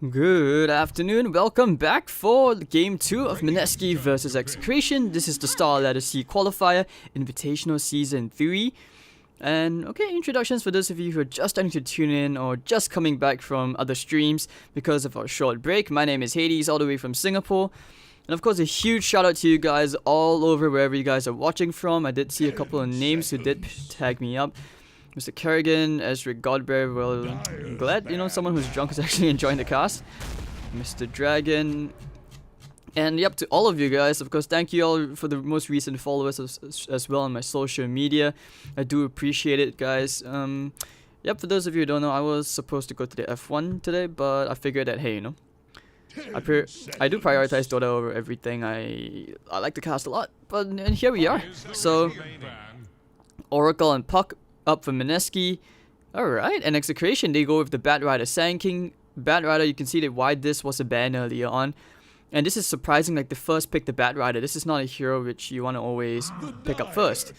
Good afternoon, welcome back for game 2 of Mineski vs XctN. This is the Star Ladder C Qualifier, Invitational Season 3. And okay, introductions for those of you who are just starting to tune in or just coming back from other streams because of our short break. My name is Hades, all the way from Singapore. And of course, a huge shout out to you guys all over wherever you guys are watching from. I did see a couple of names who did tag me up. Mr. Kerrigan, Ezra Godber, well, I'm glad, someone who's drunk is actually enjoying the cast. Mr. Dragon. And yep, to all of you guys, of course, thank you all for the most recent followers as well on my social media. I do appreciate it, guys. Yep, for those of you who don't know, I was supposed to go to the F1 today, but I figured that, hey, I do prioritize Dota over everything. I like the cast a lot, and here we are. So, Oracle and Puck up for Mineski. Alright, and XctN, they go with the Bat Rider Sand King. Bat Rider, you can see that why this was a ban earlier on. And this is surprising, like the first pick, the Bat Rider. This is not a hero which you want to always pick up first.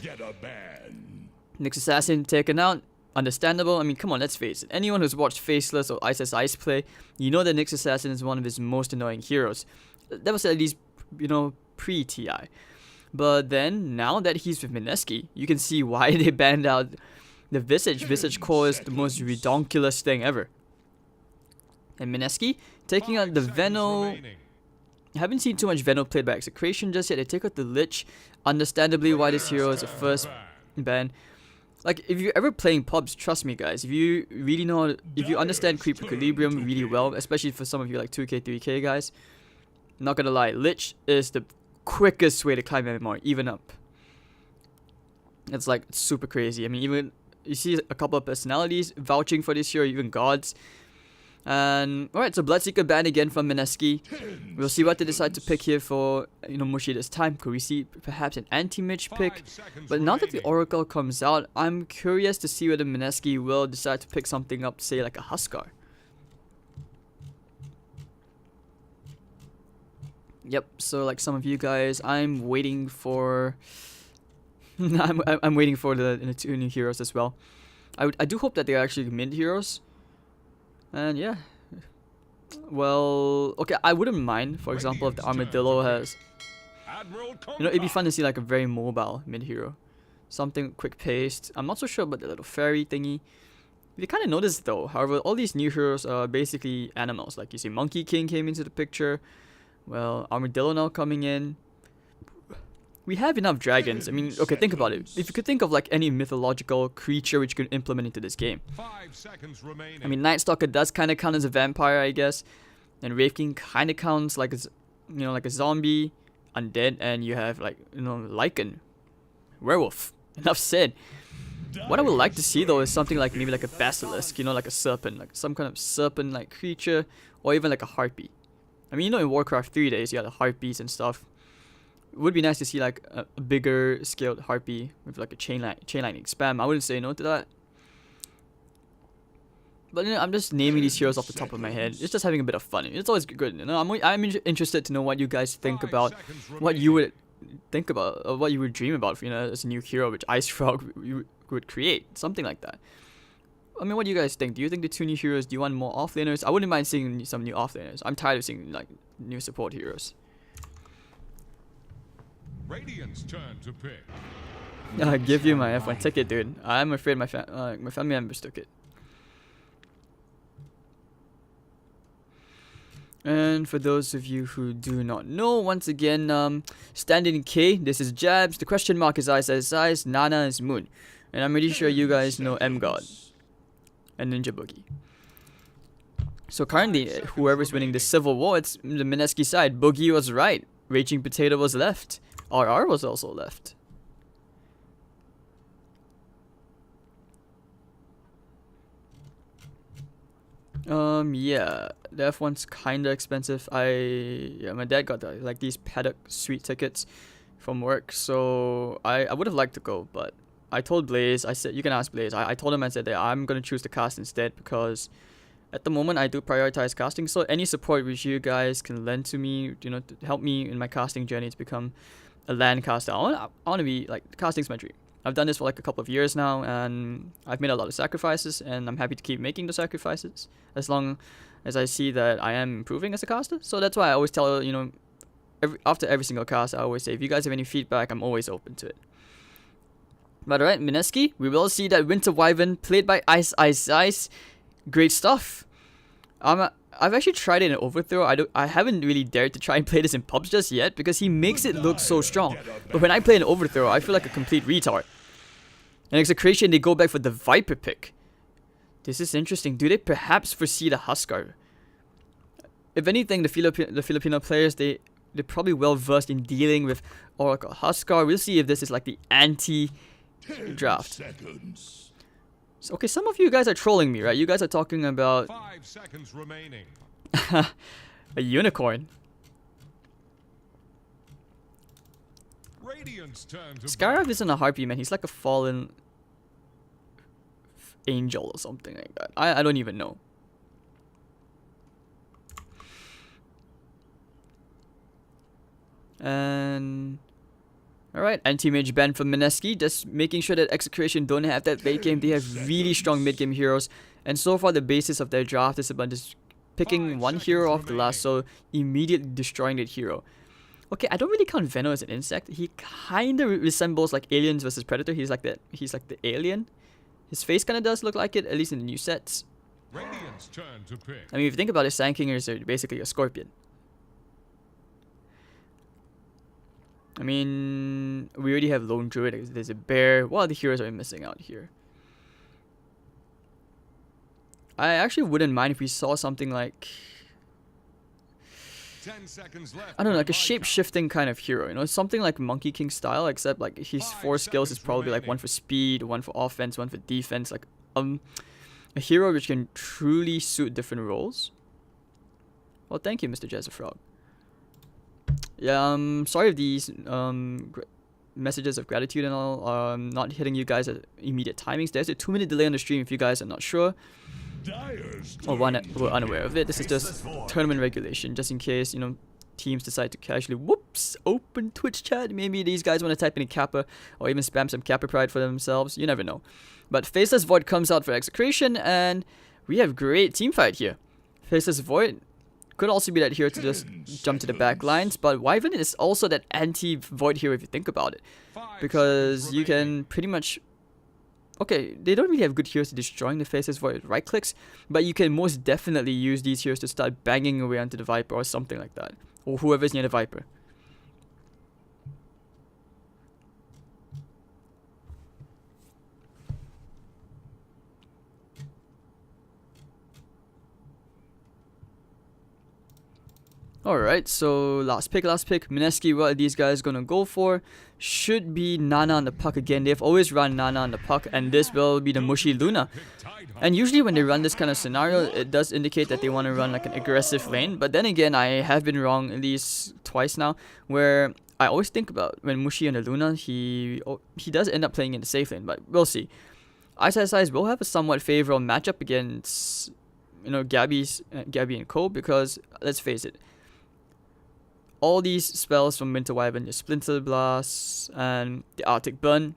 Nyx Assassin taken out. Understandable. I mean, come on, let's face it. Anyone who's watched Faceless or Ice play, you know that Nyx Assassin is one of his most annoying heroes. That was at least, pre-TI. But then, now that he's with Mineski, you can see why they banned out the Visage. Visage Core is the most redonkulous thing ever. And Mineski, taking out the Veno. I haven't seen too much Veno played by XctN just yet. They take out the Lich. Understandably why this hero is the first ban. Like, if you're ever playing pubs, trust me guys, if you really know, if you understand creep equilibrium really well, especially for some of you like 2k, 3k guys, not gonna lie, Lich is the quickest way to climb MMR, even up. It's like super crazy. I mean, even you see a couple of personalities vouching for this hero, even gods. And alright, so Bloodseeker ban again from Mineski. We'll see what they decide to pick here for Mushi this time. Could we see perhaps an anti-Mitch pick? But now that the Oracle comes out, I'm curious to see whether Mineski will decide to pick something up, say like a Huskar. Yep, so like some of you guys, I'm waiting for I'm waiting for the two new heroes as well. I do hope that they're actually mid heroes. And yeah. Well, okay, I wouldn't mind, for example, if the Armadillo has it'd be fun to see like a very mobile mid hero. Something quick paced. I'm not so sure about the little fairy thingy. You kind of noticed though, however, all these new heroes are basically animals. Like you see Monkey King came into the picture. Well, Armadillo now coming in. We have enough dragons. I mean, okay, think about it. If you could think of like any mythological creature which you could implement into this game. 5 seconds remaining. I mean, Night Stalker does kind of count as a vampire, I guess. And Wraith King kind of counts like a, like a zombie, undead, and you have like, Lycan, werewolf. Enough said. What I would like to see though is something like maybe like a basilisk, like a serpent, like some kind of serpent-like creature, or even like a harpy. I mean, in Warcraft 3 days, you had the harpies and stuff. It would be nice to see like a bigger scaled harpy with like a chain lightning spam. I wouldn't say no to that. But I'm just naming these heroes off the top of my head. It's just having a bit of fun. It's always good. I'm interested to know what you guys think about, what you would think about, or what you would dream about, as a new hero which Ice Frog would create, something like that. I mean, what do you guys think? Do you think the two new heroes? Do you want more offlaners? I wouldn't mind seeing some new offlaners. I'm tired of seeing like new support heroes. Radiant's turn to pick. I give you my F1 ticket, dude. I'm afraid my family members took it. And for those of you who do not know, once again, standing in K, this is Jabs. The question mark is Ice, Nana is Moon. And I'm pretty sure you guys know M-God and Ninja Boogie. So currently, whoever's winning the Civil War, it's the Mineski side. Boogie was right. Raging Potato was left. RR was also left. Yeah, the F1's kinda expensive. My dad got like these paddock suite tickets from work, so I would have liked to go, but I told Blaze, I said, you can ask Blaze, I told him, I said that I'm gonna choose the cast instead, because at the moment I do prioritize casting, so any support which you guys can lend to me, to help me in my casting journey to become a LAN caster. I wanna be, like, casting's my dream. I've done this for like a couple of years now, and I've made a lot of sacrifices, and I'm happy to keep making the sacrifices as long as I see that I am improving as a caster. So that's why I always tell, you know, after every single cast, I always say, if you guys have any feedback, I'm always open to it. But alright, Mineski, we will see that Winter Wyvern played by Ice Ice Ice. Great stuff. I've actually tried it in Overthrow. I haven't really dared to try and play this in pubs just yet because he makes it look so strong. But when I play in Overthrow, I feel like a complete retard. In Execration, they go back for the Viper pick. This is interesting. Do they perhaps foresee the Huskar? If anything, the Filipino players, they're probably well versed in dealing with Oracle Huskar. We'll see if this is like the anti-draft. So, okay, some of you guys are trolling me, right? You guys are talking about 5 seconds remaining. a unicorn. Radiant's turn to Scarab isn't a harpy, man. He's like a fallen angel or something like that. I don't even know. And alright, anti-mage ban from Mineski, just making sure that Execration don't have that late game. They have really strong mid-game heroes, and so far the basis of their draft is about just picking one hero off the last, so immediately destroying that hero. Okay, I don't really count Venom as an insect. He kinda resembles like Aliens versus Predator. He's like the alien. His face kinda does look like it, at least in the new sets. Radiant's turn to pick. I mean, if you think about it, Sand Kingers are basically a scorpion. I mean, we already have Lone Druid, there's a bear. What other heroes are we missing out here? I actually wouldn't mind if we saw something like, 10 seconds left. I don't know, like a shape-shifting kind of hero, you know? Something like Monkey King style, except like his 4 skills is probably like one for speed, one for offense, one for defense. Like, a hero which can truly suit different roles. Well, thank you, Mr. Jazzafrog. Yeah, sorry if these messages of gratitude and all not hitting you guys at immediate timings. There's a 2-minute delay on the stream if you guys are not sure or were unaware of it. This is just tournament regulation, just in case, you know, teams decide to casually open Twitch chat. Maybe these guys want to type in a Kappa or even spam some Kappa pride for themselves. You never know. But Faceless Void comes out for Execration, and we have great team fight here. Faceless Void could also be that hero to just jump to the back lines, but Wyvern is also that anti-Void hero if you think about it. Because you can pretty much... Okay, they don't really have good heroes to destroying the Faceless Void with right clicks, but you can most definitely use these heroes to start banging away onto the Viper or something like that. Or whoever's near the Viper. Alright, so last pick. Mineski, what are these guys gonna go for? Should be Nana on the puck again. They've always run Nana on the puck, and this will be the Mushy Luna. And usually when they run this kind of scenario, it does indicate that they want to run like an aggressive lane. But then again, I have been wrong at least twice now, where I always think about when Mushy on the Luna, he does end up playing in the safe lane, but we'll see. Ice will have a somewhat favorable matchup against, you know, Gabby and Co, because let's face it, all these spells from Winter Wyvern, the Splinter Blast and the Arctic Burn,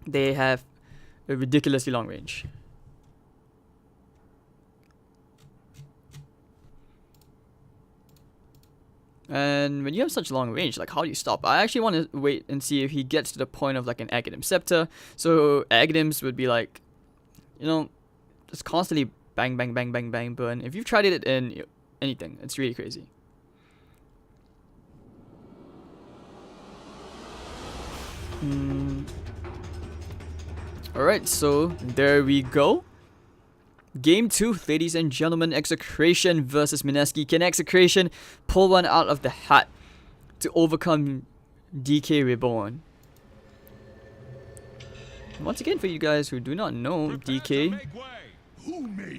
they have a ridiculously long range. And when you have such long range, like, how do you stop? I actually want to wait and see if he gets to the point of like an Aghanim Scepter. So Aghanims would be like, you know, just constantly bang, bang, bang, bang, bang, burn. If you've tried it in anything, it's really crazy. Alright, so there we go. Game 2, ladies and gentlemen. Execration versus Mineski. Can Execration pull one out of the hat to overcome DK Reborn? Once again, for you guys who do not know, DK,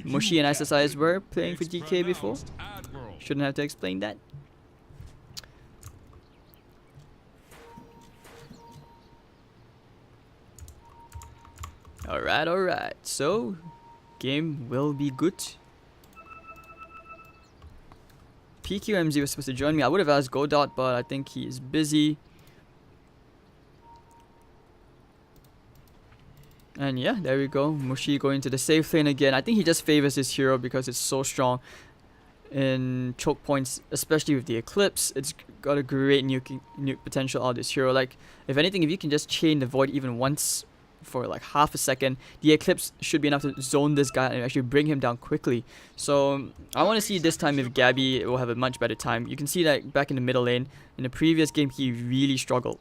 Mushy and Ice were playing for DK before. Shouldn't have to explain that. Alright, so game will be good. PQMZ was supposed to join me. I would have asked Godot, but I think he is busy. And yeah, there we go. Mushi going to the safe lane again. I think he just favors his hero because it's so strong in choke points, especially with the Eclipse. It's got a great nuke potential out of this hero. Like, if anything, if you can just chain the Void even once for like half a second, the Eclipse should be enough to zone this guy and actually bring him down quickly. So I want to see this time if Gabby will have a much better time. You can see that back in the middle lane, in the previous game, he really struggled.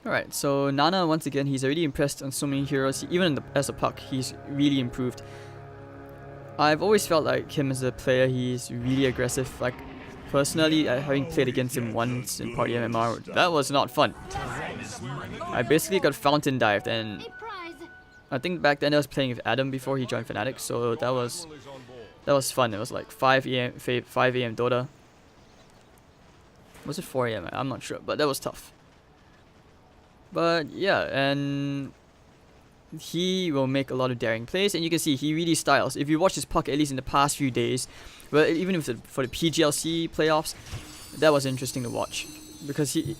Alright, so Nana, once again, he's already impressed on so many heroes. Even as a puck, he's really improved. I've always felt like him as a player, he's really aggressive. Like, personally, having played against him once in Party MMR, that was not fun. I basically got fountain dived, and I think back then I was playing with Adam before he joined Fnatic, so that was fun. It was like 5 a.m. Dota. Was it 4 a.m.? I'm not sure, but that was tough. But yeah, and he will make a lot of daring plays, and you can see he really styles. If you watch his puck, at least in the past few days, well, even if for the PGLC playoffs, that was interesting to watch, because he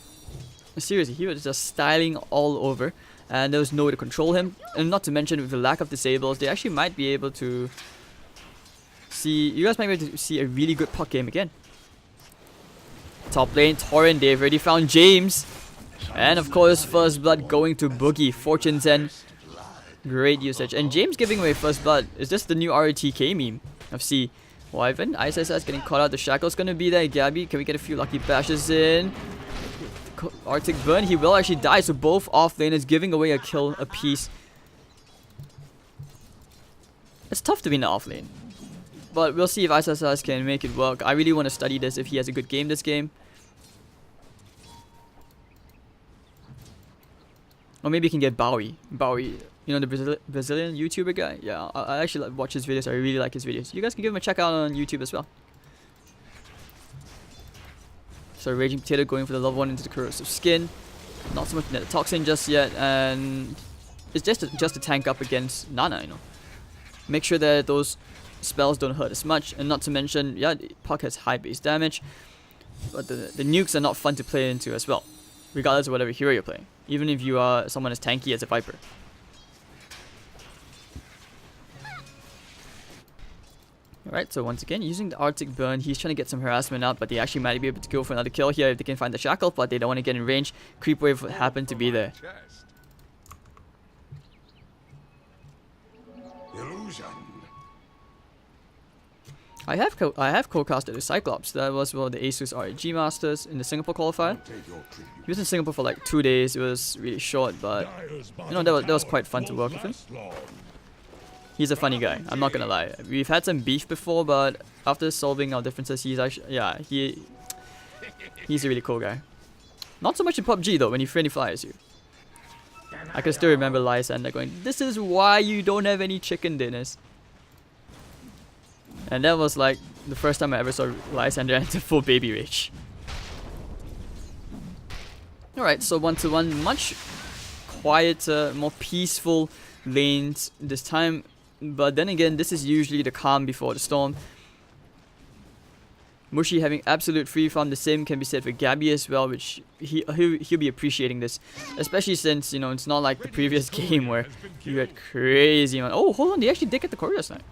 was just styling all over, and there was no way to control him. And not to mention, with the lack of disables, they actually might be able to see. You guys might be able to see a really good puck game again. Top lane, Torrent. They've already found James. And of course, First Blood going to Boogie. Fortune's End. Great usage. And James giving away First Blood. Is this the new RTK meme of C? Wyvern, ISS getting caught out. The Shackle's gonna be there. Gabby, can we get a few lucky bashes in? Arctic Burn, he will actually die. So both off laners giving away a kill apiece. It's tough to be in the off lane. But we'll see if ISS can make it work. I really want to study this if he has a good game this game. Or maybe you can get Bowie. Bowie, you know, the Brazilian YouTuber guy? Yeah, I actually watch his videos. I really like his videos. You guys can give him a check out on YouTube as well. So Raging Potato going for the level 1 into the Corrosive Skin. Not so much Net Toxin just yet. And it's just to tank up against Nana, you know. Make sure that those spells don't hurt as much. And not to mention, yeah, the puck has high base damage. But the nukes are not fun to play into as well, regardless of whatever hero you're playing. Even if you are someone as tanky as a Viper. Alright, so once again, using the Arctic Burn, he's trying to get some harassment out, but they actually might be able to go for another kill here if they can find the Shackle, but they don't want to get in range. Creep Wave happened to be there. Illusion. I have co-casted the Cyclops. That was one of the Asus RAG Masters in the Singapore qualifier. He was in Singapore for like 2 days. It was really short, but you know, that was quite fun to work with him. He's a funny guy, I'm not gonna lie. We've had some beef before, but after solving our differences, he's actually, yeah, he's a really cool guy. Not so much in PUBG though, when he friendly fires you. I can still remember Lysander going, "This is why you don't have any chicken dinners." And that was like the first time I ever saw Lysander enter full baby rage. Alright, so 1-1, much quieter, more peaceful lanes this time. But then again, this is usually the calm before the storm. Mushi having absolute free farm. The same can be said for Gabby as well, which he'll be appreciating this, especially since, you know, it's not like the previous game where you had crazy amount. Oh, hold on, they actually did get the Courier Snipe.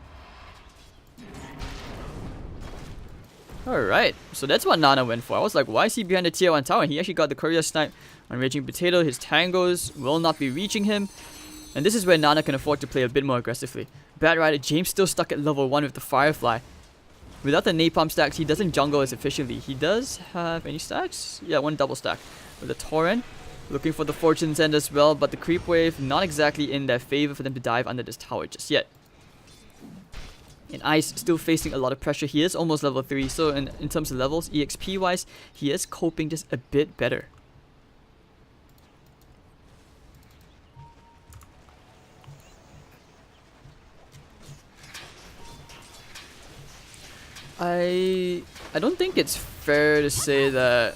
Alright, so that's what Nana went for. I was like, why is he behind the tier 1 tower? And he actually got the Courier Snipe on Raging Potato. His tangos will not be reaching him. And this is where Nana can afford to play a bit more aggressively. Bad Rider, James still stuck at level 1 with the Firefly. Without the Napalm stacks, he doesn't jungle as efficiently. He does have any stacks? Yeah, 1 double stack. With the Torrent, looking for the Fortune's End as well, but the Creep Wave not exactly in their favor for them to dive under this tower just yet. And Ice still facing a lot of pressure. He is almost level 3, so in terms of levels, EXP wise, he is coping just a bit better. I don't think it's fair to say that.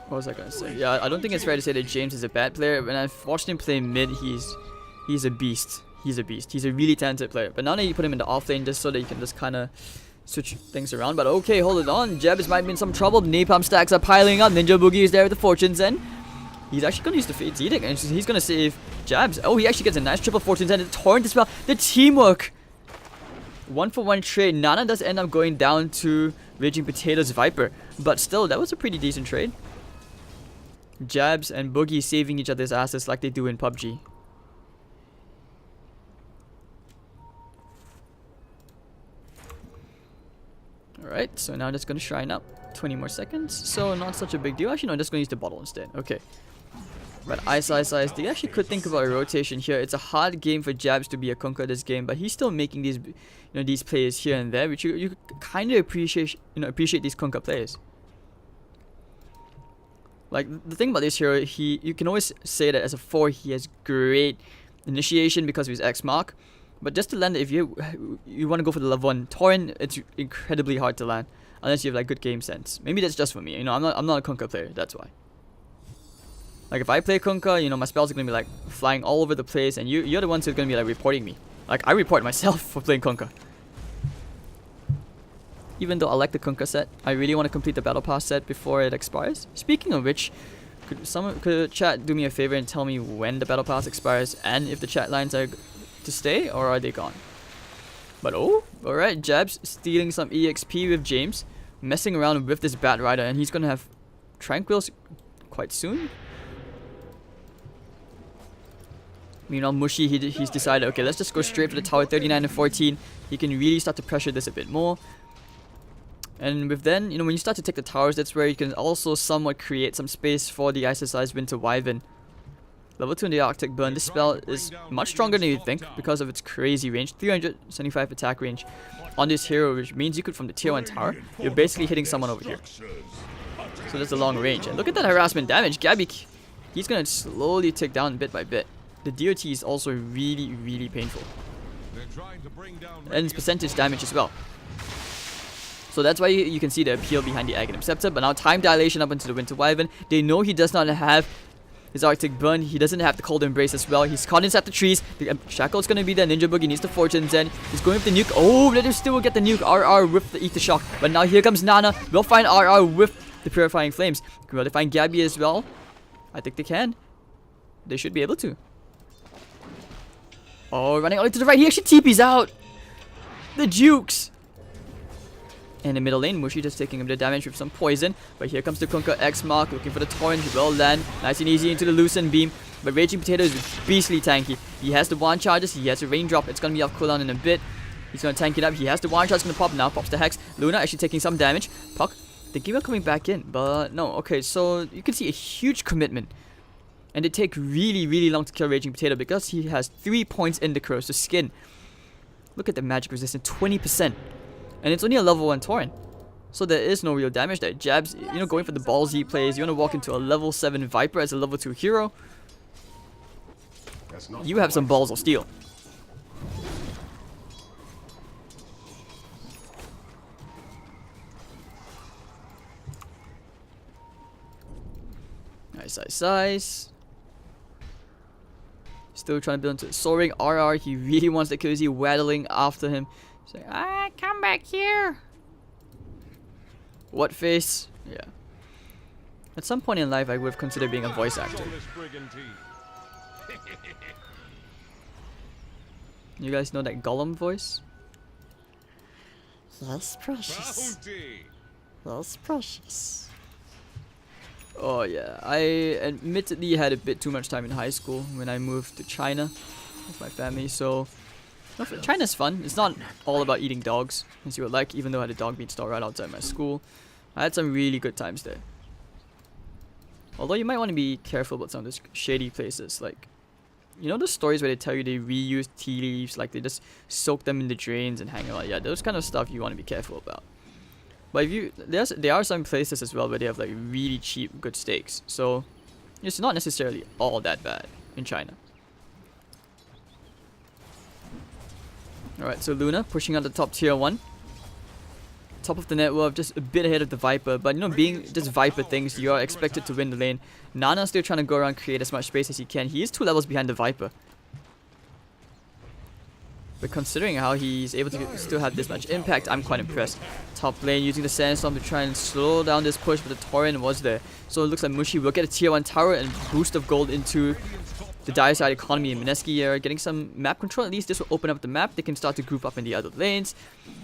What was I gonna say? Yeah, I don't think it's fair to say that James is a bad player. When I've watched him play mid, he's a beast. he's a beast. He's a really talented player. But now that you put him in the off lane just so that you can just kind of switch things around. But okay, hold it on. Jebs might be in some trouble. The napalm stacks are piling up. Ninja Boogie is there with the Fortune's End. He's actually going to use the Fate's Edict, and he's going to save Jabs. Oh, he actually gets a nice triple Fortune's End. The Torrent as well. The teamwork. 1-for-1 trade. Nana does end up going down to Raging Potato's Viper. But still, that was a pretty decent trade. Jabs and Boogie saving each other's asses like they do in PUBG. Alright, so now that's going to shrine up. 20 more seconds, so not such a big deal. Actually, no, I'm just going to use the bottle instead. Okay. But Ice, they actually could think about a rotation here. It's a hard game for Jabs to be a Kunkka this game, but he's still making these, these plays here and there, which you kind of appreciate, appreciate these Kunkka players. Like, the thing about this hero, you can always say that as a 4, he has great initiation because of his X mark. But just to land it, if you want to go for the level 1 Torrent, it's incredibly hard to land. Unless you have like good game sense. Maybe that's just for me. I'm not a Kunkka player, that's why. Like if I play Kunkka, my spells are gonna be like flying all over the place, and you're the ones who's gonna be like reporting me. Like I report myself for playing Kunkka. Even though I like the Kunkka set, I really want to complete the Battle Pass set before it expires. Speaking of which, could chat do me a favor and tell me when the Battle Pass expires and if the chat lines are to stay or are they gone? But oh, alright, Jabs stealing some EXP with James, messing around with this Bat Rider, and he's gonna have Tranquils quite soon. Meanwhile, Mushy, he's decided, okay, let's just go straight for the tower, 39 and 14. He can really start to pressure this a bit more. And with then, when you start to take the towers, that's where you can also somewhat create some space for the Ice Winter Wyvern. Level 2 in the Arctic Burn. This spell is much stronger than you'd think because of its crazy range. 375 attack range on this hero, which means you could, from the tier 1 tower, you're basically hitting someone over here. So that's a long range. And look at that harassment damage. Gabby, he's going to slowly tick down bit by bit. The DOT is also really, really painful. And it's percentage damage as well. So that's why you can see the appeal behind the Aghanim Scepter. But now time dilation up into the Winter Wyvern. They know he does not have his Arctic Burn. He doesn't have the Cold Embrace as well. He's caught inside the trees. The Shackle's gonna be there. Ninja Boogie needs the Fortune's End. He's going with the nuke. Oh, let him still get the nuke. RR with the Ether Shock. But now here comes Nana. We'll find RR with the Purifying Flames. Will they find Gabby as well? I think they can. They should be able to. Oh, running all the way to the right. He actually TP's out. The Jukes. In the middle lane, Mushy just taking him the damage with some poison. But here comes the Kunkka X Mark looking for the Torrent. He will land nice and easy into the Lucent Beam. But Raging Potato is beastly tanky. He has the one charges. He has a Raindrop. It's going to be off cooldown in a bit. He's going to tank it up. He has the one charge. It's going to pop now. Pops the Hex. Luna actually taking some damage. Puck, the game coming back in. But no, okay. So you can see a huge commitment. And they take really, really long to kill Raging Potato because he has 3 points in the Corrosive Skin. Look at the magic resistance. 20%. And it's only a level 1 Torrent. So there is no real damage there. Jabs, going for the ballsy plays. You want to walk into a level 7 Viper as a level 2 hero. You have some balls of steel. Nice. Still trying to build into soaring RR. He really wants the kill. He's waddling after him. Saying, come back here. What face? Yeah. At some point in life, I would have considered being a voice actor. You guys know that Gollum voice? Yes, precious. Yes, precious. Oh yeah, I admittedly had a bit too much time in high school when I moved to China with my family, so China's fun. It's not all about eating dogs, as you would like, even though I had a dog meat store right outside my school. I had some really good times there. Although you might want to be careful about some of those shady places, like, those stories where they tell you they reuse tea leaves, like they just soak them in the drains and hang out. Yeah, those kind of stuff you want to be careful about. But there are some places as well where they have like really cheap good steaks, so it's not necessarily all that bad in China. Alright, so Luna pushing out the top tier 1. Top of the network, just a bit ahead of the Viper. But being just Viper things, you are expected to win the lane. Nana's still trying to go around, create as much space as he can. He is 2 levels behind the Viper. But considering how he's able to still have this much impact, I'm quite impressed. Top lane using the Sandstorm to try and slow down this push, but the Torrent was there. So it looks like Mushi will get a tier 1 tower and boost of gold into the dire side economy. And Mineski are getting some map control. At least this will open up the map. They can start to group up in the other lanes.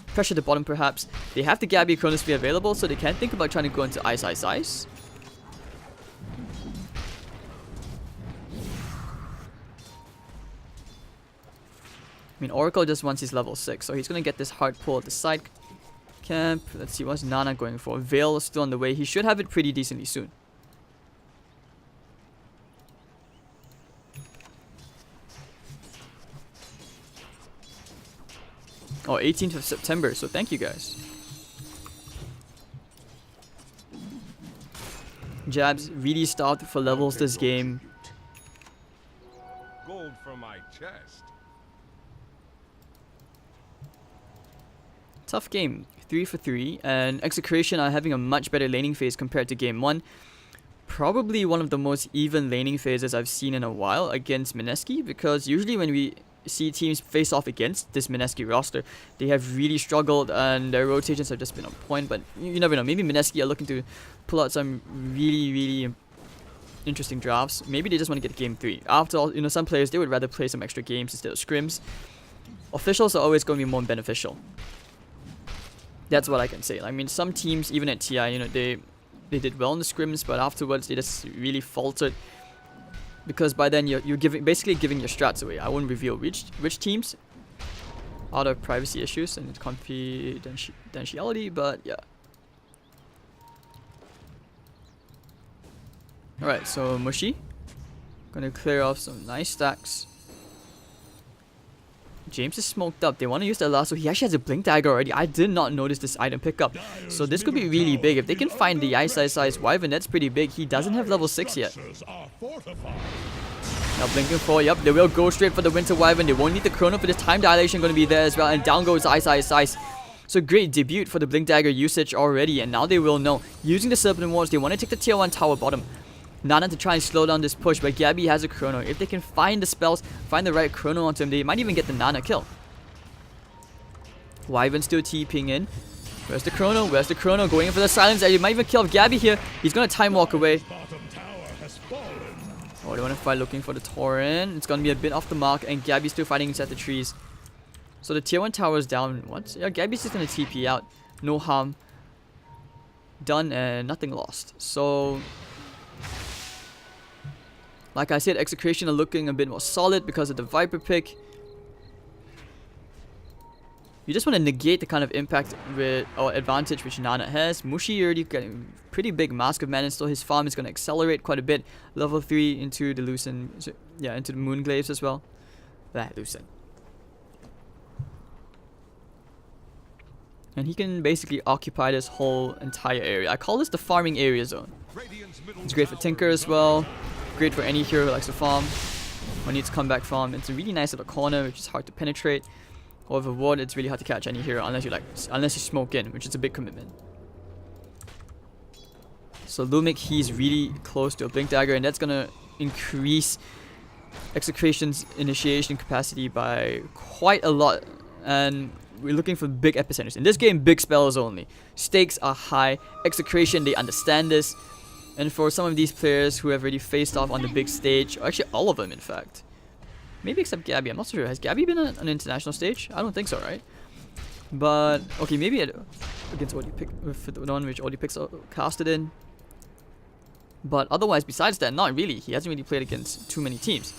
Pressure the bottom perhaps. They have the Gabby Chronosphere available, so they can think about trying to go into Ice Ice Ice. I mean, Oracle just wants his level 6, so he's going to get this hard pull at the side camp. Let's see, what's Nana going for? Veil is still on the way. He should have it pretty decently soon. Oh, 18th of September, so thank you guys. Jabs really starved for levels this game. Gold from my chest. Tough game, 3 for 3, and XctN are having a much better laning phase compared to game 1. Probably one of the most even laning phases I've seen in a while against Mineski, because usually when we see teams face off against this Mineski roster, they have really struggled and their rotations have just been on point, but you never know, maybe Mineski are looking to pull out some really interesting drafts. Maybe they just want to get game 3. After all, you know, some players, they would rather play some extra games instead of scrims. Officials are always going to be more beneficial. That's what I can say. I mean, some teams, even at TI, you know, they did well in the scrims, but afterwards they just really faltered. Because by then you're basically giving your strats away. I won't reveal which teams out of privacy issues and confidentiality, but yeah. Alright, so Mushi gonna clear off some nice stacks. James is smoked up. They want to use their lasso. He actually has a blink dagger already. I did not notice this item pickup. So this could be really big. If they can find the Ice Ice Ice Wyvern, that's pretty big. He doesn't have level 6 yet. Now blinking for, yep, they will go straight for the Winter Wyvern. They won't need the Chrono for this time dilation going to be there as well. And down goes Ice Ice Ice. So great debut for the blink dagger usage already. And now they will know. Using the Serpent Wards, they want to take the tier 1 tower bottom. Nana to try and slow down this push, but Gabby has a Chrono. If they can find the spells, find the right Chrono onto him, they might even get the Nana kill. Wyvern still TPing in. Where's the Chrono? Where's the Chrono? Going in for the silence. He might even kill Gabby here. He's going to time walk away. Oh, they want to fight looking for the Torrent. It's going to be a bit off the mark, and Gabby's still fighting inside the trees. So the tier 1 tower is down. What? Yeah, Gabby's just going to TP out. No harm done and nothing lost. So like I said, XctN are looking a bit more solid because of the Viper pick. You just want to negate the kind of impact with or advantage which Nana has. Mushi already getting pretty big Mask of Mana, so his farm is going to accelerate quite a bit. Level 3 into the Lucent, yeah, into the Moonglaves as well. Lucent. And he can basically occupy this whole entire area. I call this the farming area zone. It's great for Tinker as well. Great for any hero who likes to farm. When needs comeback farm. It's a really nice little corner which is hard to penetrate. However, ward, it's really hard to catch any hero unless you smoke in, which is a big commitment. So Lumik, he's really close to a blink dagger, and that's gonna increase XctN's initiation capacity by quite a lot. And we're looking for big epicenters. In this game, big spells only. Stakes are high. XctN, they understand this. And for some of these players who have already faced off on the big stage, or actually all of them in fact. Maybe except Gabby, I'm not sure. Has Gabby been on an international stage? I don't think so, right? But, okay, maybe against OD with the one which OD picks casted in. But otherwise, besides that, not really. He hasn't really played against too many teams.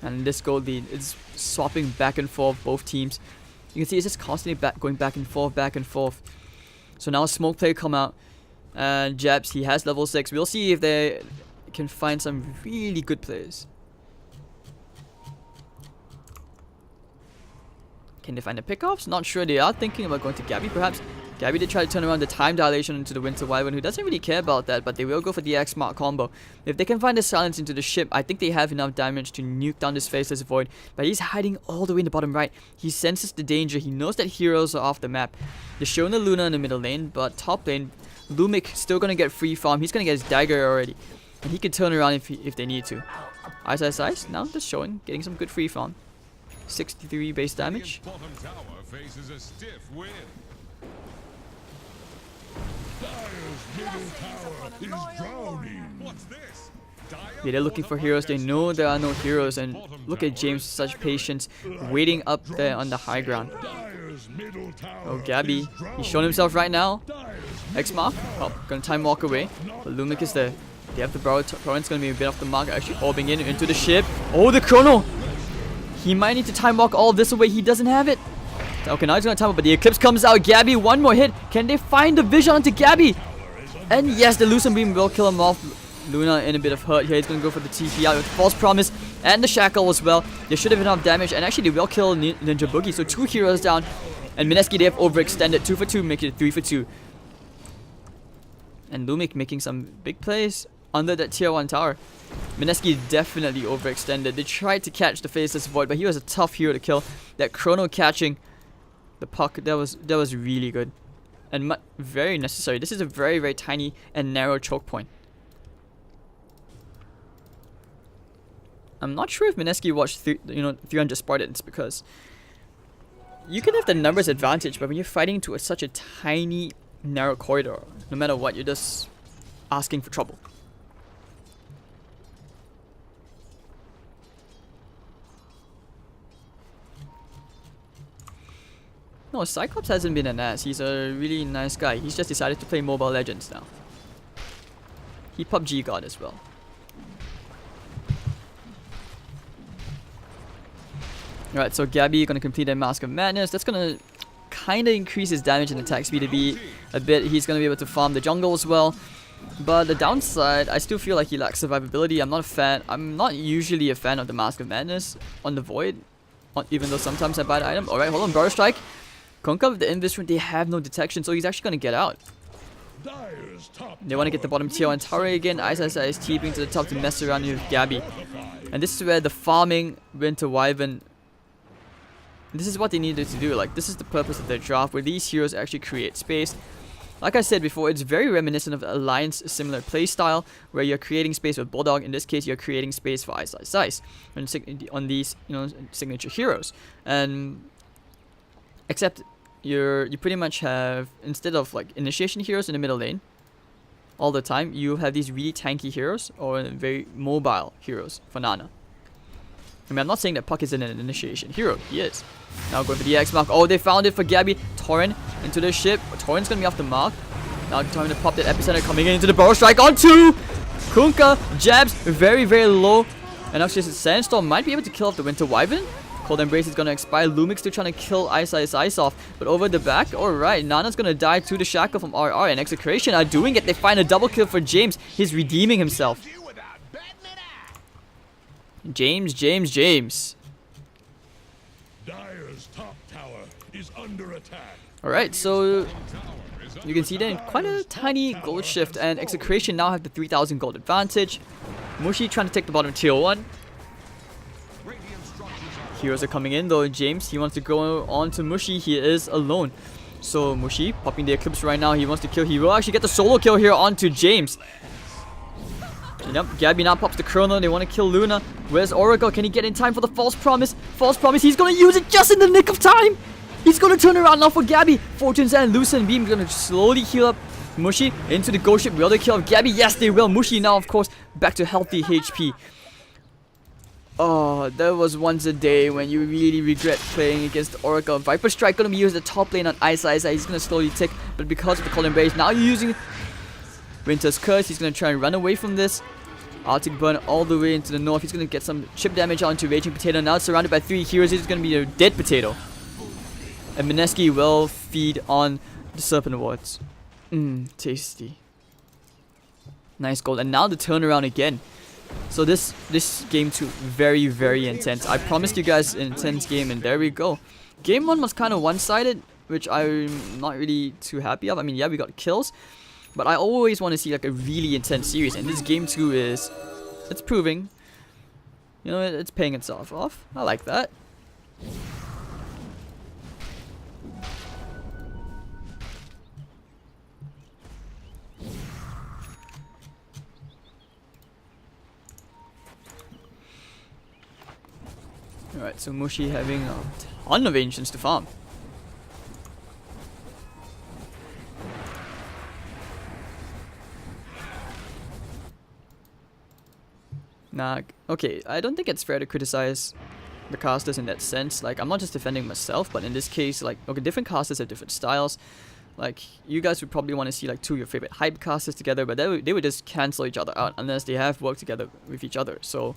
And this gold lead is swapping back and forth, both teams. You can see it's just constantly going back and forth, back and forth. So now Smoke Play come out. And Jabs, he has level 6. We'll see if they can find some really good players. Can they find the pickoffs? Not sure. They are thinking about going to Gabby perhaps. Gabby did try to turn around the time dilation into the Winter Wyvern, who doesn't really care about that, but they will go for the X Mark combo. If they can find the silence into the ship, I think they have enough damage to nuke down this Faceless Void. But he's hiding all the way in the bottom right. He senses the danger. He knows that heroes are off the map. They're showing the Luna in the middle lane, but top lane, Lumik still gonna get free farm. He's gonna get his dagger already, and he can turn around if they need to. Ice. Now just showing, getting some good free farm. 63 base damage. Bottom tower faces a stiff wind. What's this? Yeah, they're looking for heroes. They know there are no heroes, and look at James, such patience, waiting up there on the high ground. Oh, Gabby, he's shown himself right now. X Mark, oh, gonna time walk away, but Lumik is there. They have the Burrow Torrent's gonna be a bit off the mark, actually orbing in into the ship. Oh, the Chrono! He might need to time walk all this away. He doesn't have it. Okay, now he's gonna time it, but the Eclipse comes out. Gabby, one more hit. Can they find the vision onto Gabby? And yes, the Lucent Beam will kill him off. Luna in a bit of hurt here. He's gonna go for the TP out with False Promise and the Shackle as well. They should have enough damage, and actually they will kill Ninja Boogie. So 2 heroes down, and Mineski, they have overextended. 2 for 2, making it 3 for 2. And Lumik making some big plays under that tier 1 tower. Mineski definitely overextended. They tried to catch the Faceless Void, but he was a tough hero to kill. That Chrono catching the puck, that was really good. And very necessary. This is a very, very tiny and narrow choke point. I'm not sure if Mineski watched 300 Spartans, because you can have the numbers advantage, but when you're fighting to such a tiny, narrow corridor, no matter what, you're just asking for trouble. No, Cyclops hasn't been an ass. He's a really nice guy. He's just decided to play Mobile Legends now. He PUBG God as well. Alright, so Gabby gonna complete that Mask of Madness. That's gonna kinda increase his damage and attack speed a bit. He's gonna be able to farm the jungle as well. But the downside, I still feel like he lacks survivability. I'm not a fan. I'm not usually a fan of the Mask of Madness on the Void, even though sometimes I buy the item. Alright, hold on, Burrow Strike. Kunkka with the Invitational, they have no detection, so he's actually gonna get out. They want to get the bottom tier 1 tower again. Ice is TPing to the top to mess around with Gabby. And this is where the farming Winter Wyvern, this is what they needed to do. Like, this is the purpose of their draft, where these heroes actually create space. Like I said before, it's very reminiscent of Alliance similar playstyle, where you're creating space with Bulldog. In this case, you're creating space for Ice on these, signature heroes. And except you pretty much have, instead of like initiation heroes in the middle lane all the time, you have these really tanky heroes or very mobile heroes for Nana. I mean, I'm not saying that Puck isn't an initiation hero. He is. Now going for the X Mark. Oh, they found it for Gabby. Torrent into the ship. Torrent's gonna be off the mark. Now time to pop that Epicenter, coming into the Burrow Strike on 2. Kunkka jabs very, very low. And actually, Sandstorm might be able to kill off the Winter Wyvern. Cold Embrace is gonna expire. Lumik's still trying to kill Ice off. But over the back, alright, Nana's gonna die to the Shackle from RR, and XctN are doing it. They find a double kill for James. He's redeeming himself. James. Dire's top tower is under attack. Alright, so you can see then quite a tiny gold shift, and XctN now have the 3000 gold advantage. Mushi trying to take the bottom tier 1. Heroes are coming in though. James, he wants to go on to Mushi. He is alone. So Mushi popping the Eclipse right now. He wants to kill. He will actually get the solo kill here onto James. Yep, Gabby now pops the Chrono. They want to kill Luna. Where's Oracle? Can he get in time for the False Promise? False Promise. He's going to use it just in the nick of time. He's going to turn around now for Gabby. Fortune's and Lucent Beam going to slowly heal up Mushi into the ghost ship. Will they kill Gabby? Yes, they will. Mushi now, of course, back to healthy HP. Oh, there was once a day when you really regret playing against Oracle. Viper Strike going to be used at the top lane on Ice. He's going to slowly tick, but because of the Cold Embrace, now you're using Winter's Curse. He's going to try and run away from this. Arctic Burn all the way into the north. He's going to get some chip damage onto Raging Potato. Now surrounded by 3 heroes. He's going to be a dead potato. And Mineski will feed on the Serpent Wards. Tasty. Nice gold. And now the turnaround again. So this game 2, very, very intense. I promised you guys an intense game, and there we go. Game 1 was kind of one-sided. which I'm not really too happy of. I mean, yeah, we got kills, but I always want to see like a really intense series, and this game 2 is, it's proving, you know, it's paying itself off. I like that. Alright, so Mushi having a ton of ancients to farm. Nah, okay, I don't think it's fair to criticize the casters in that sense. Like, I'm not just defending myself, but in this case, like, okay, different casters have different styles. Like, you guys would probably want to see like 2 of your favorite hype casters together, but they would just cancel each other out unless they have worked together with each other. So,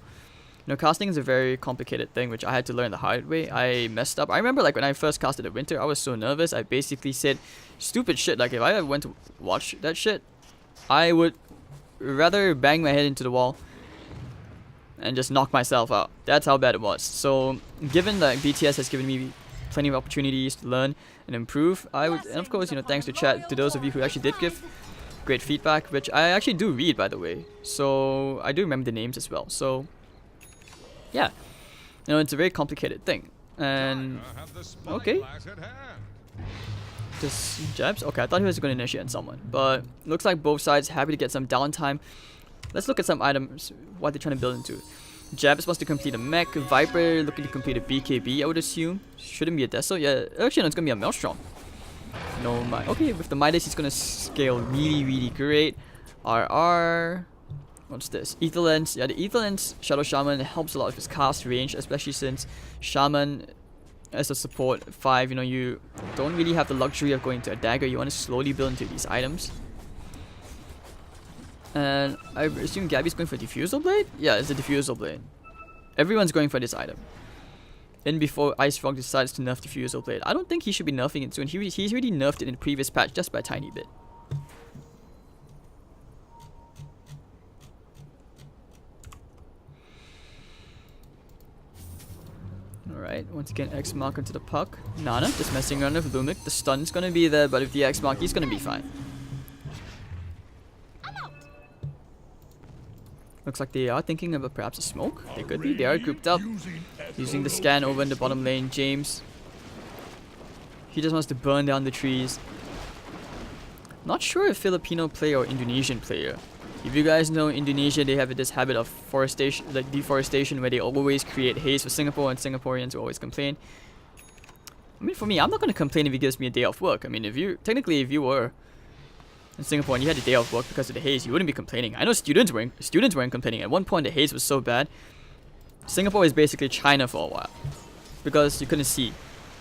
you know, casting is a very complicated thing, which I had to learn the hard way. I messed up. I remember like when I first casted the Winter, I was so nervous. I basically said stupid shit. Like, if I ever went to watch that shit, I would rather bang my head into the wall and just knock myself out. That's how bad it was. So, given that BTS has given me plenty of opportunities to learn and improve, I would, and of course, you know, thanks to chat, to those of you who actually did give great feedback, which I actually do read, by the way. So, I do remember the names as well. So, yeah, you know, it's a very complicated thing. And okay, just jabs. Okay, I thought he was going to initiate on someone, but looks like both sides happy to get some downtime. Let's look at some items, what they're trying to build into. Jabs wants to complete a mech. Viper looking to complete a BKB, I would assume. Shouldn't be a Deso. Yeah, actually no, it's gonna be a Maelstrom. No, okay, with the Midas he's gonna scale really great. RR. What's this? Ether Lens. Yeah, the Ether Lens Shadow Shaman helps a lot with his cast range, especially since Shaman as a support 5, you know, you don't really have the luxury of going to a dagger. You want to slowly build into these items. And I assume Gabby's going for Diffusal Blade? Yeah, it's a Diffusal Blade. Everyone's going for this item. And before Ice Frog decides to nerf Diffusal Blade. I don't think he should be nerfing it soon. He's already nerfed it in the previous patch just by a tiny bit. Alright, once again X Mark into the puck. Nana just messing around with Lumik. The stun's gonna be there, but with the X Mark he's gonna be fine. Looks like they are thinking about perhaps a smoke. They could be. They are grouped up. Using the scan over in the bottom lane. James. He just wants to burn down the trees. Not sure if Filipino player or Indonesian player. If you guys know Indonesia, they have this habit of forestation, like deforestation, where they always create haze for Singapore, and Singaporeans will always complain. I mean, for me, I'm not going to complain if he gives me a day off work. I mean, if you were in Singapore and you had a day off work because of the haze, you wouldn't be complaining. I know students weren't complaining. At one point the haze was so bad. Singapore is basically China for a while because you couldn't see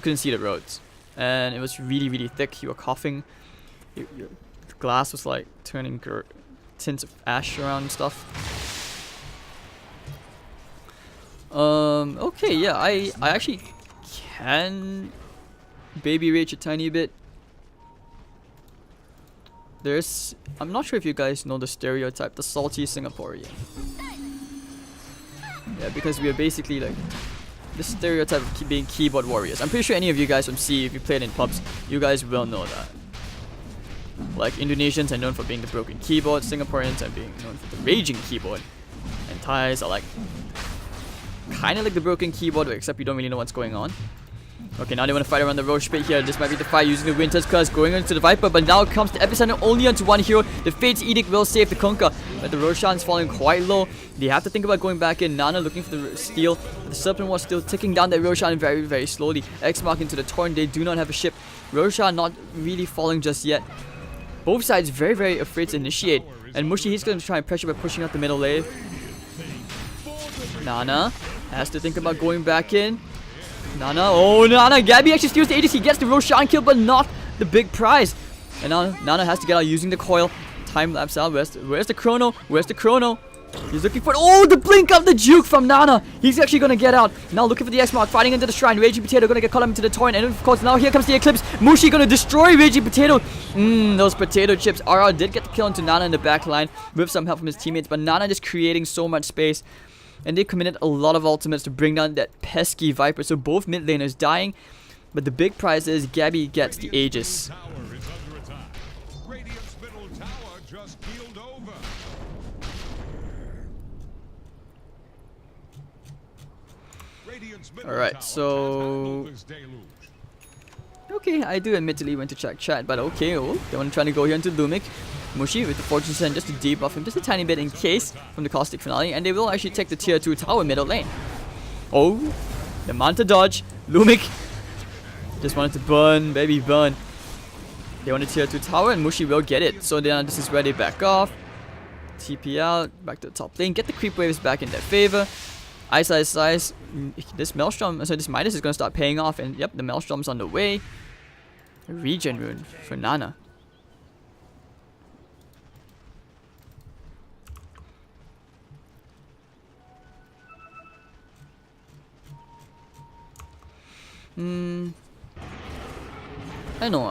the roads, and it was really thick. You were coughing. The glass was like turning tints of ash around and stuff. Okay, yeah, I actually can baby rage a tiny bit. I'm not sure if you guys know the stereotype, the salty Singaporean. Yeah, because we are basically like the stereotype of being keyboard warriors. I'm pretty sure any of you guys from C, if you played in pubs, you guys will know that. Like, Indonesians are known for being the broken keyboard, Singaporeans are being known for the raging keyboard, and Thais are like kind of like the broken keyboard, except you don't really know what's going on. Okay, now they want to fight around the Roche pit here. This might be the fight using the Winter's Curse, going into the Viper, but now it comes to Epicenter only onto one hero. The Fate's Edict will save the Kunkka, but the Roshan's falling quite low. They have to think about going back in. Nana looking for the steal. The Serpent was still ticking down that Roshan very slowly. X Mark into the Torrent. They do not have a ship. Roshan not really falling just yet. Both sides very afraid to initiate. And Mushi, he's going to try and pressure by pushing out the middle lane. Nana has to think about going back in. Nana, Gabby actually steals the ADC, gets the Roshan kill, but not the big prize. And now Nana has to get out using the coil. Time lapse out. Where's the chrono? He's looking for the blink of the juke from Nana. He's actually gonna get out. Now looking for the X Mark, fighting into the shrine. Raging Potato gonna get caught up into the torrent, and of course now here comes the Eclipse. Mushi gonna destroy Raging Potato. Those potato chips. RR did get the kill into Nana in the back line with some help from his teammates, but Nana just creating so much space. And they committed a lot of ultimates to bring down that pesky Viper. So both mid laners dying. But the big prize is Gabby gets the Aegis. Tower is under attack. Radiant's middle tower just keeled over. Radiant's middle Alright, tower so... has had an deluge. Okay, I do admittedly went to check chat, but okay, oh, they want to try to go here into Lumic. Mushi with the Fortune Send just to debuff him just a tiny bit in case from the Caustic Finale, and they will actually take the tier 2 tower middle lane. Oh, the Manta dodge. Lumic just wanted to burn, baby burn. They want a tier 2 tower and Mushi will get it. So then this is where they back off. TP out, back to the top lane, get the creep waves back in their favor. Ice, this Maelstrom, so this Midas is going to start paying off, and yep, the Maelstrom's on the way. Regen rune for Nana. I know,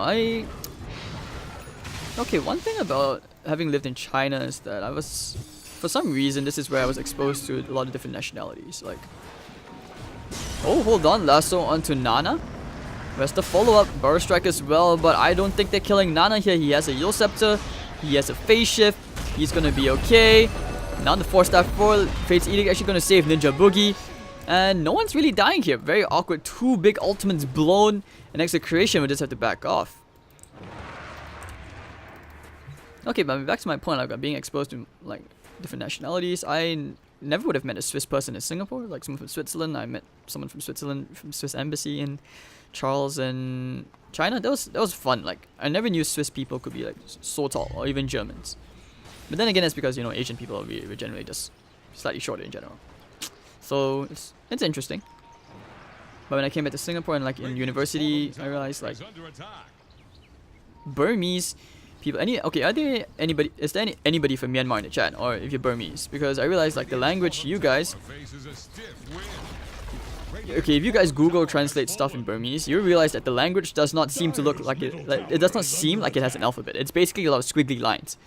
okay, one thing about having lived in China is that I was, for some reason, this is where I was exposed to a lot of different nationalities, like... Oh, hold on, lasso onto Nana. Where's the follow-up? Burrow Strike as well, but I don't think they're killing Nana here. He has a Yule Scepter, he has a Phase Shift, he's gonna be okay. Now the 4-star 4, Fate's Edict actually gonna save Ninja Boogie. And no one's really dying here. Very awkward. 2 big ultimates blown, and Execration will just have to back off. Okay, but back to my point, like being exposed to like different nationalities. I never would have met a Swiss person in Singapore, like someone from Switzerland. I met someone from Switzerland, from Swiss Embassy in Charles and China. That was fun. Like I never knew Swiss people could be like so tall, or even Germans. But then again, it's because, you know, Asian people are generally just slightly shorter in general. So it's interesting. But when I came back to Singapore and like in university, I realized like Burmese people. Are there anybody? Is there anybody from Myanmar in the chat, or if you're Burmese? Because I realized like the language you guys. Okay, if you guys Google translate stuff in Burmese, you realize that the language does not seem to look like it. Like, it does not seem like it has an alphabet. It's basically a lot of squiggly lines.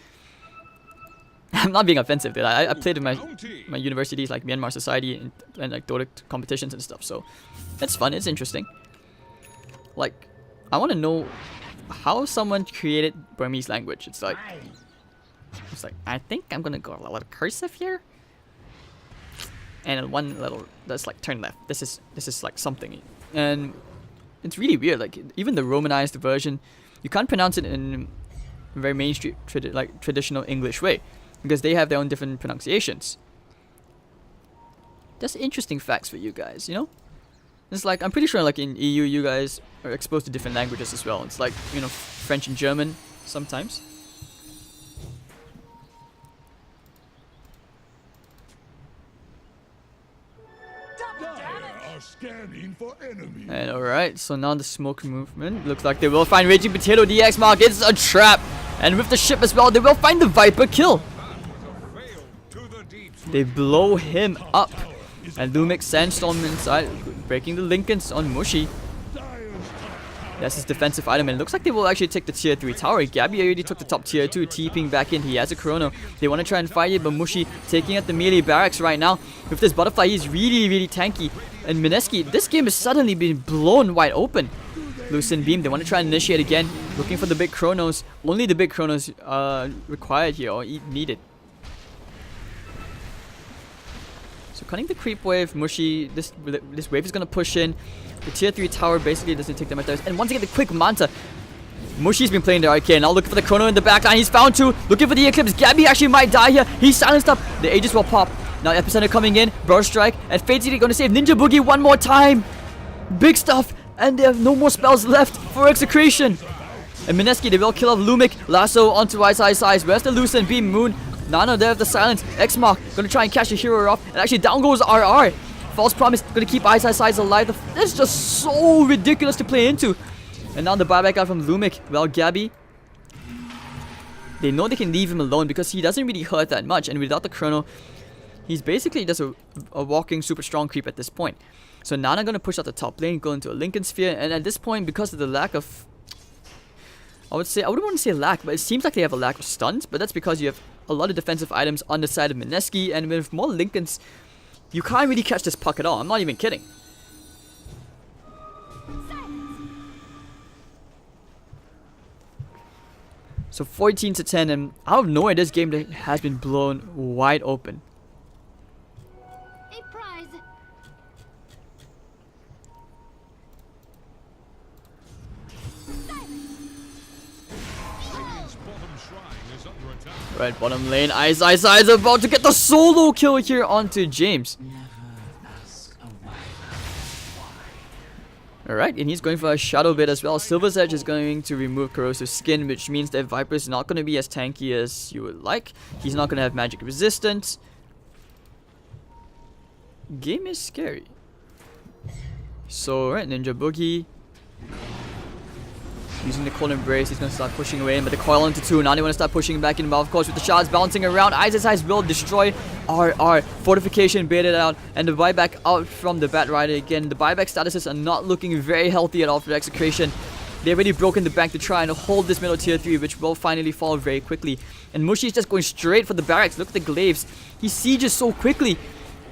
I'm not being offensive, dude. I played in my university's like Myanmar society and like Dota competitions and stuff, so it's fun, it's interesting. Like, I want to know how someone created Burmese language. It's like, I think I'm gonna go a little cursive here, and one little that's like turn left. This is like something, and it's really weird. Like even the Romanized version, you can't pronounce it in a very mainstream traditional English way, because they have their own different pronunciations. That's interesting facts for you guys, you know? It's like, I'm pretty sure like in EU you guys are exposed to different languages as well. It's like, you know, French and German sometimes. Scanning for enemies. And alright, so now the smoke movement. Looks like they will find Raging Potato. The X mark, it's a trap. And with the ship as well, they will find the Viper kill. They blow him up. And Lumic Sandstorm inside, breaking the Lincolns on Mushi. That's his defensive item, and it looks like they will actually take the tier 3 tower. Gabby already took the top tier 2, TPing back in. He has a Chrono. They want to try and fight it, but Mushi taking out the melee barracks right now. With this butterfly, he's really tanky. And Mineski, this game is suddenly being blown wide open. Lucent Beam, they want to try and initiate again. Looking for the big Chronos. Only the big Chronos required here, or needed. So cutting the creep wave, Mushi, this wave is going to push in. The tier 3 tower basically doesn't take that much damage. And once again, the quick Manta. Mushi's been playing the arcane. Now looking for the Chrono in the backline. He's found 2. Looking for the Eclipse. Gabby actually might die here. He's silenced up. The Aegis will pop. Now Epicenter coming in. Burst Strike. And Fate's Edict going to save Ninja Boogie one more time. Big stuff. And they have no more spells left for Execration. And Mineski, they will kill off Lumic. Lasso onto Ice. Where's the Lucent Beam? Moon. Nano there with the silence. X-Mark going to try and catch the hero off. And actually down goes RR. False Promise going to keep Ice alive. This is just so ridiculous to play into. And now the buyback out from Lumic. Well, Gabby, they know they can leave him alone because he doesn't really hurt that much. And without the Chrono, he's basically just a walking super strong creep at this point. So Nana going to push out the top lane, go into a Lincoln Sphere. And at this point, because of the lack of... I wouldn't want to say lack, but it seems like they have a lack of stuns. But that's because you have a lot of defensive items on the side of Mineski. And with more Lincolns, you can't really catch this puck at all. I'm not even kidding. So 14-10, and out of nowhere, this game has been blown wide open. A prize. Radiant's bottom shrine is under attack. Right, bottom lane, Ice is about to get the solo kill here onto James. Alright, and he's going for a Shadow Blade as well. Silver's Edge is going to remove Corrosive Skin, which means that Viper is not going to be as tanky as you would like. He's not going to have magic resistance. Game is scary. So, right, Ninja Boogie. Using the Cold Embrace, he's going to start pushing away, but the coil into 2. Now they want to start pushing back in, but of course with the shards bouncing around, Ice will destroy RR. Fortification baited out, and the buyback out from the Bat Rider again. The buyback statuses are not looking very healthy at all for Execration. They've already broken the bank to try and hold this middle tier 3, which will finally fall very quickly. And Mushi is just going straight for the barracks. Look at the glaives. He sieges so quickly.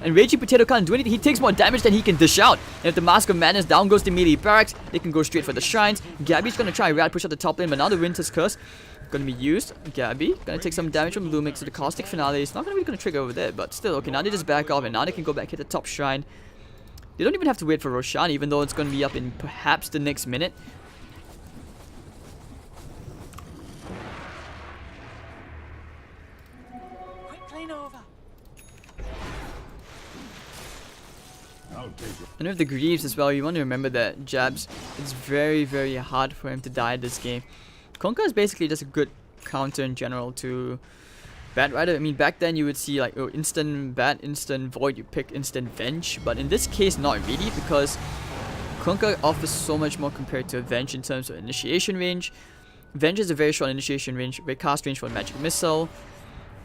And Raging Potato can't do anything. He takes more damage than he can dish out. And if the Mask of Madness down goes the melee barracks, they can go straight for the shrines. Gabby's gonna try and rad push out the top lane, but now the Winter's Curse gonna be used. Gabby gonna take some damage from Lumix, so the Caustic Finale is not gonna be gonna trigger over there, but still, okay, now they just back off, and now they can go back hit the top shrine. They don't even have to wait for Roshan, even though it's gonna be up in perhaps the next minute. And with the Greaves as well, you want to remember that Jabs, it's very, very hard for him to die this game. Kunkka is basically just a good counter in general to Bat Rider. I mean, back then you would see like, oh, instant Bat, instant Void, you pick instant Venge. But in this case, not really, because Kunkka offers so much more compared to Venge in terms of initiation range. Venge is a very short initiation range, very cast range for a Magic Missile.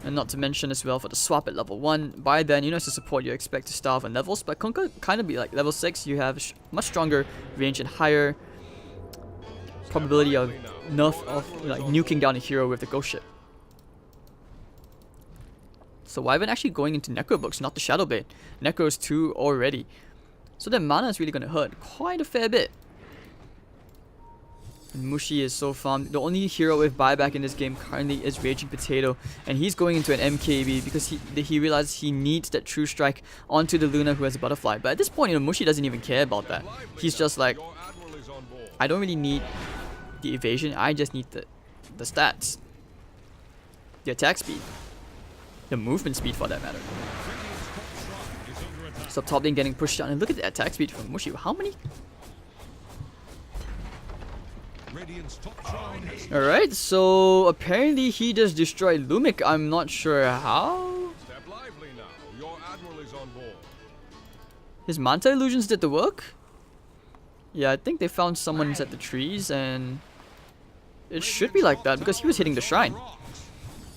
And not to mention as well for the swap at level 1. By then, you know, as a support, you expect to starve on levels. But Kunkka kind of be like level 6, you have much stronger range and higher probability of nerf of like nuking down a hero with the Ghost Ship. So Wyvern actually going into Necro Books, not the Shadow Blade. Necro is 2 already. So that mana is really going to hurt quite a fair bit. And Mushi is so farmed. The only hero with buyback in this game currently is Raging Potato, and he's going into an MKB because he realizes he needs that True Strike onto the Luna who has a Butterfly. But at this point, you know, Mushi doesn't even care about that. He's just like, I don't really need the evasion, I just need the stats. The attack speed. The movement speed for that matter. So top lane getting pushed down, and look at the attack speed from Mushi. How many? Alright, so apparently he just destroyed Lumic. I'm not sure how. His Manta illusions did the work? Yeah, I think they found someone at the trees, and it should be like that because he was hitting the shrine.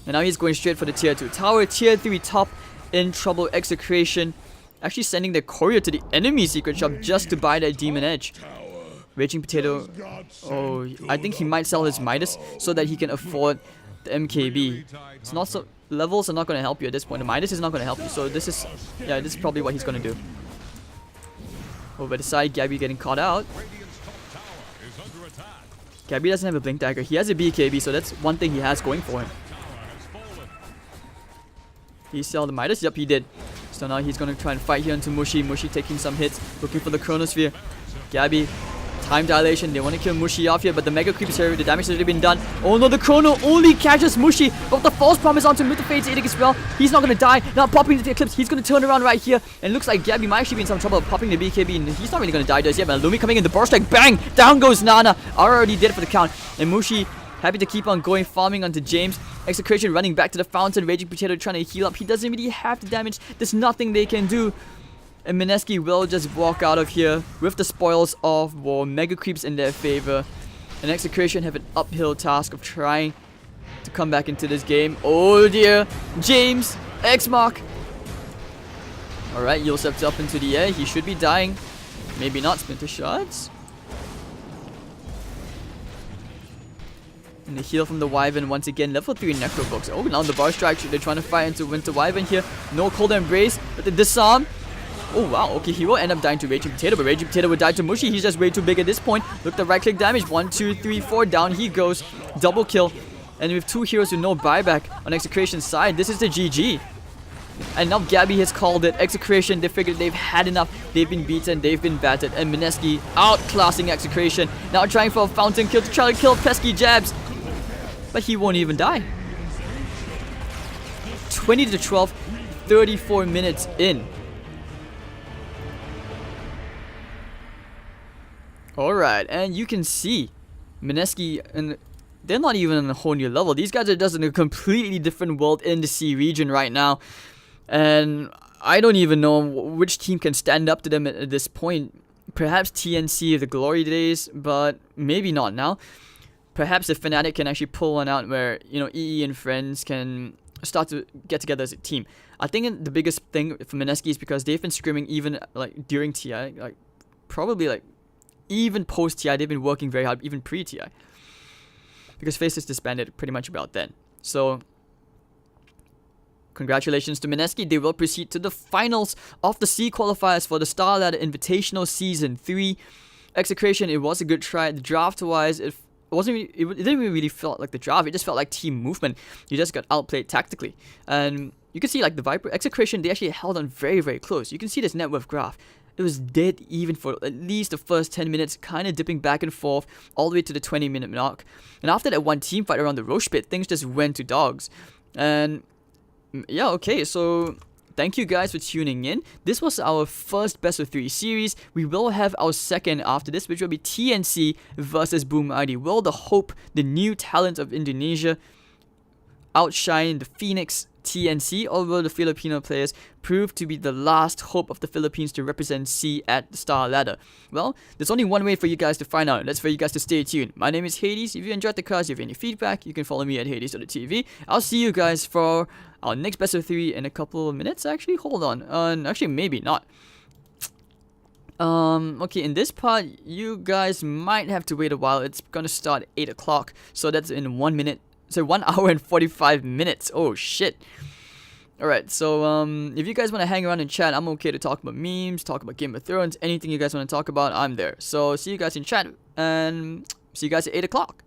And now he's going straight for the tier 2 tower. Tier 3 top in trouble. Execration actually sending their courier to the enemy secret shop just to buy that Demon Edge. Raging Potato, oh, I think he might sell his Midas so that he can afford the MKB. It's not so, levels are not going to help you at this point. The Midas is not going to help you, so this is, yeah, this is probably what he's going to do. Over the side, Gabby getting caught out. Gabby doesn't have a Blink Dagger. He has a BKB, so that's one thing he has going for him. He sell the Midas? Yep, he did. So now he's going to try and fight here into Mushi. Mushi taking some hits, looking for the Chronosphere. Gabby, time dilation, they want to kill Mushi off here, but the Mega Creep is here, the damage has already been done. Oh no, the Chrono only catches Mushi, but the False Promise onto him with the Fate's Edict as well. He's not going to die, now popping the Eclipse, he's going to turn around right here, and looks like Gabby might actually be in some trouble popping the BKB, and he's not really going to die just yet, but Lumi coming in, the Burst Strike, bang! Down goes Nana, already did it for the count, and Mushi happy to keep on going, farming onto James. Execration running back to the fountain, Raging Potato trying to heal up, he doesn't really have the damage, there's nothing they can do. And Mineski will just walk out of here with the spoils of war. Mega Creeps in their favor. And Execration have an uphill task of trying to come back into this game. Oh dear. James. X-Mark. Alright, Yosef's up into the air. He should be dying. Maybe not. Splinter Shards. And the heal from the Wyvern once again. Level 3 Necro Books. Oh, now the Bar Strike. They're trying to fight into Winter Wyvern here. No Cold Embrace. But the Disarm. Oh wow, okay, he will end up dying to Raging Potato, but Raging Potato would die to Mushi. He's just way too big at this point. Look, the right click damage. 1, 2, 3, 4. Down he goes. Double kill. And with 2 heroes with no buyback on XctN's side, this is the GG. And now Gabby has called it. XctN, they figured they've had enough. They've been beaten, they've been battered. And Mineski outclassing XctN. Now trying for a fountain kill to try to kill pesky Jabs. But he won't even die. 20 to 12, 34 minutes in. Alright, and you can see Mineski, and they're not even on a whole new level. These guys are just in a completely different world in the C region right now. And I don't even know which team can stand up to them at this point. Perhaps TNC of the glory days, but maybe not now. Perhaps if Fnatic can actually pull one out where, you know, EE and friends can start to get together as a team. I think the biggest thing for Mineski is because they've been scrimming even like during TI, like probably like even post TI, they've been working very hard, even pre TI, because Faces disbanded pretty much about then. So congratulations to Mineski. They will proceed to the finals of the C qualifiers for the Star Ladder Invitational Season 3. XctN, it was a good try. Draft wise, it didn't really feel like the draft. It just felt like team movement. You just got outplayed tactically. And you can see like the Viper XctN, they actually held on very, very close. You can see this net worth graph. It was dead even for at least the first 10 minutes, kind of dipping back and forth all the way to the 20-minute mark. And after that one team fight around the Roche pit, things just went to dogs. And yeah, okay, so thank you guys for tuning in. This was our first best of 3 series. We will have our second after this, which will be TNC versus Boom ID. Will the Hope, the new talent of Indonesia, outshine the Phoenix TNC, or will the Filipino players prove to be the last hope of the Philippines to represent C at the Star Ladder? Well, there's only one way for you guys to find out. That's for you guys to stay tuned. My name is Hades. If you enjoyed the cast, if you have any feedback, you can follow me at Hades.tv. I'll see you guys for our next best of 3 in a couple of minutes. Actually, hold on. Actually, maybe not. Okay, in this part, you guys might have to wait a while. It's gonna start at 8 o'clock, so that's in 1 minute. So 1 hour and 45 minutes. Oh shit. Alright, so if you guys want to hang around and chat, I'm okay to talk about memes, talk about Game of Thrones, anything you guys want to talk about, I'm there. So see you guys in chat, and see you guys at 8 o'clock.